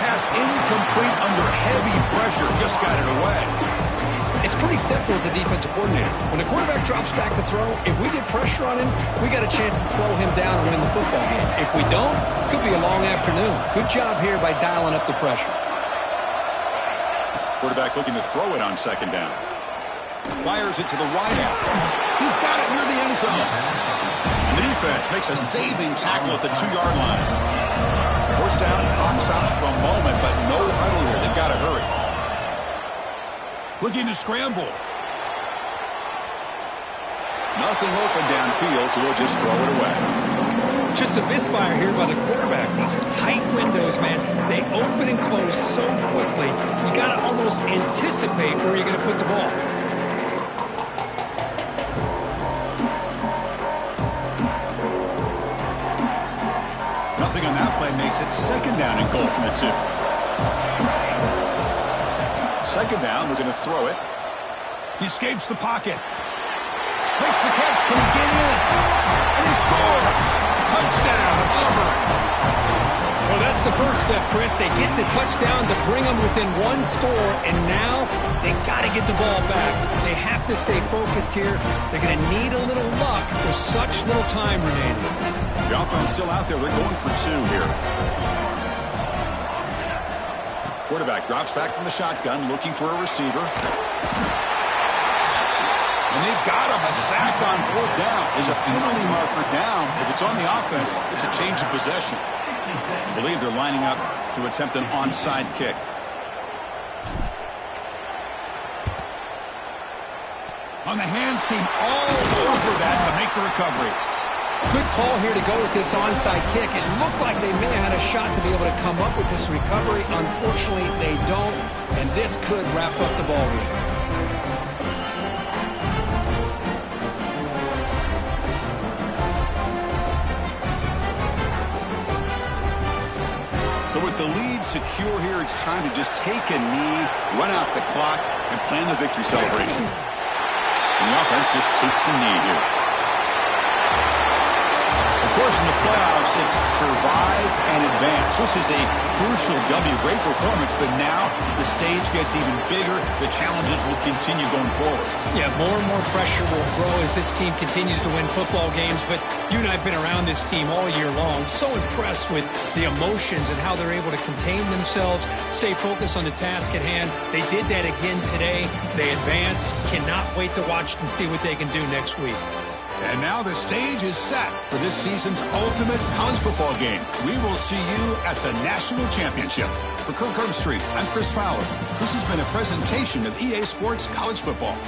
Pass incomplete under heavy pressure. Just got it away. It's pretty simple as a defensive coordinator. When the quarterback drops back to throw, if we get pressure on him, we got a chance to slow him down and win the football game. If we don't, it could be a long afternoon. Good job here by dialing up the pressure. Quarterback looking to throw it on second down. Fires it to the wideout. He's got it near the end zone. And the defense makes a saving tackle at the 2-yard line. First down, clock stops for a moment, but no huddle here. They've got to hurry. Looking to scramble. Nothing open downfield, so we'll just throw it away. Just a misfire here by the quarterback. These are tight windows, man. They open and close so quickly. You got to almost anticipate where you're going to put the ball. Nothing on that play makes it second down and goal from the 2. Second down, we're going to throw it. He escapes the pocket. Makes the catch. Can he get in? And he scores. Touchdown, Auburn. Well, that's the first step, Chris. They get the touchdown to bring them within 1 score, and now they got to get the ball back. They have to stay focused here. They're going to need a little luck with such little time remaining. The offense still out there. They're going for 2 here. Quarterback drops back from the shotgun, looking for a receiver. And they've got him. A sack on 4th down. There's a penalty marker down. If it's on the offense, it's a change of possession. I believe they're lining up to attempt an onside kick. On the hands team all over that to make the recovery. Good call here to go with this onside kick. It looked like they may have had a shot to be able to come up with this recovery. Unfortunately, they don't, and this could wrap up the ball game. So with the lead secure here, it's time to just take a knee, run out the clock, and plan the victory celebration. And the offense just takes a knee here. Of course, in the playoffs, it's survived and advanced. This is a crucial W. Great performance, but now the stage gets even bigger. The challenges will continue going forward. Yeah, more and more pressure will grow as this team continues to win football games, but you and I have been around this team all year long. So impressed with the emotions and how they're able to contain themselves, stay focused on the task at hand. They did that again today. They advance. Cannot wait to watch and see what they can do next week. And now the stage is set for this season's ultimate college football game. We will see you at the National Championship. For Kirk Herbstreit, I'm Chris Fowler. This has been a presentation of EA Sports College Football.